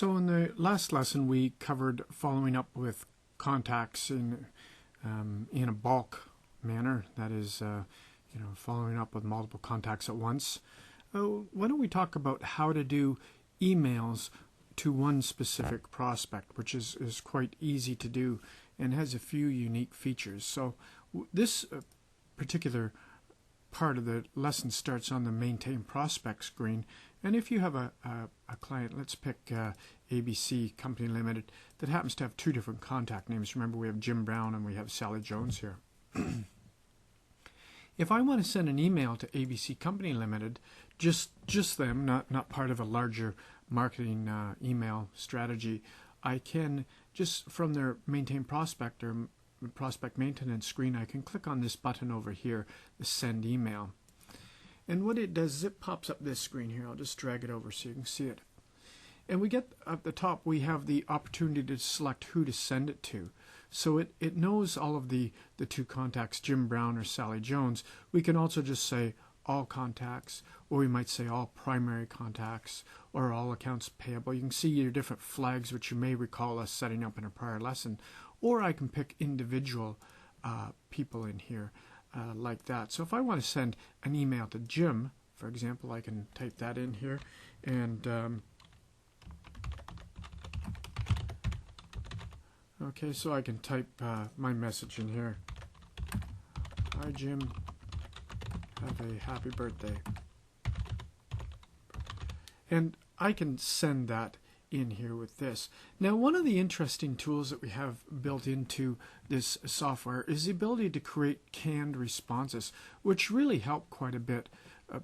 So in the last lesson we covered following up with contacts in a bulk manner, that is following up with multiple contacts at once. Why don't we talk about how to do emails to one specific prospect, which is quite easy to do and has a few unique features. So this particular part of the lesson starts on the Maintain Prospect screen, and if you have a client, let's pick ABC Company Limited, that happens to have two different contact names. Remember, we have Jim Brown and we have Sally Jones here. If I want to send an email to ABC Company Limited, just them, not part of a larger marketing email strategy, I can just from their Maintain Prospect or Prospect Maintenance screen, I can click on this button over here, the Send Email. And what it does is it pops up this screen here. I'll just drag it over so you can see it. And we get at the top, we have the opportunity to select who to send it to. So it knows all of the two contacts, Jim Brown or Sally Jones. We can also just say all contacts, or we might say all primary contacts, or all accounts payable. You can see your different flags, which you may recall us setting up in a prior lesson. Or I can pick individual people in here like that. So if I want to send an email to Jim, for example, I can type that in here, and okay, so I can type my message in here. Hi Jim, have a happy birthday. And I can send that in here with this. Now, one of the interesting tools that we have built into this software is the ability to create canned responses, which really help quite a bit,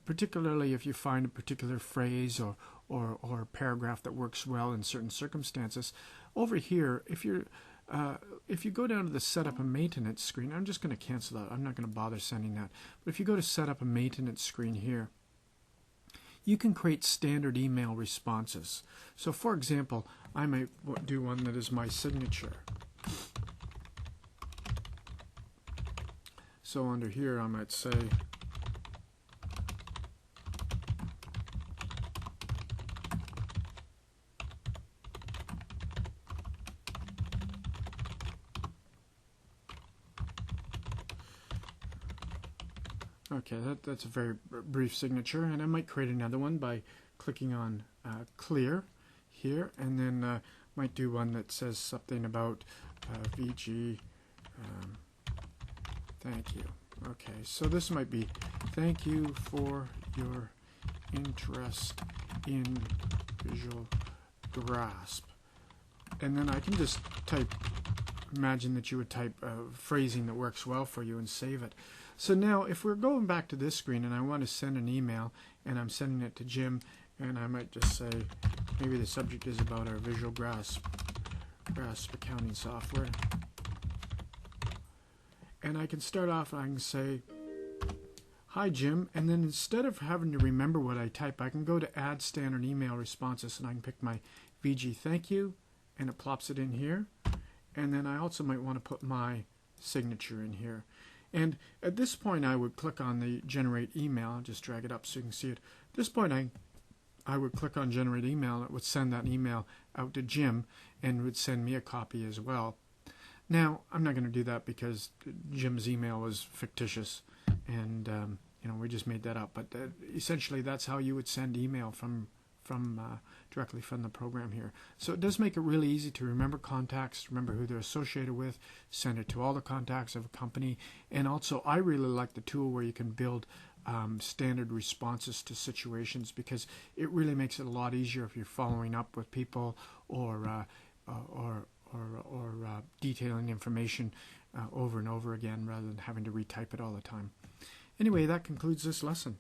particularly if you find a particular phrase or a paragraph that works well in certain circumstances. Over here, if you go down to the Setup and Maintenance screen, I'm just going to cancel that. I'm not going to bother sending that. But if you go to Setup and Maintenance screen here, you can create standard email responses. So for example, I might do one that is my signature. So under here I might say, okay, that's a very brief signature, and I might create another one by clicking on clear here, and then might do one that says something about VG, thank you. Okay, so this might be thank you for your interest in Visual Grasp, and then I can just type, imagine that you would type phrasing that works well for you and save it. So now if we're going back to this screen and I want to send an email and I'm sending it to Jim, and I might just say maybe the subject is about our Visual Grasp accounting software, and I can start off and I can say hi Jim, and then instead of having to remember what I type, I can go to Add Standard Email Responses and I can pick my VG thank you, and it plops it in here. And then I also might want to put my signature in here. And at this point I would click on the Generate Email. I'll just drag it up so you can see it. At this point I would click on Generate Email. It would send that email out to Jim and would send me a copy as well. Now I'm not going to do that because Jim's email was fictitious, and we just made that up. But essentially that's how you would send email from directly from the program here. So it does make it really easy to remember contacts, remember who they're associated with, send it to all the contacts of a company, and also I really like the tool where you can build standard responses to situations, because it really makes it a lot easier if you're following up with people or detailing information over and over again rather than having to retype it all the time. Anyway, that concludes this lesson.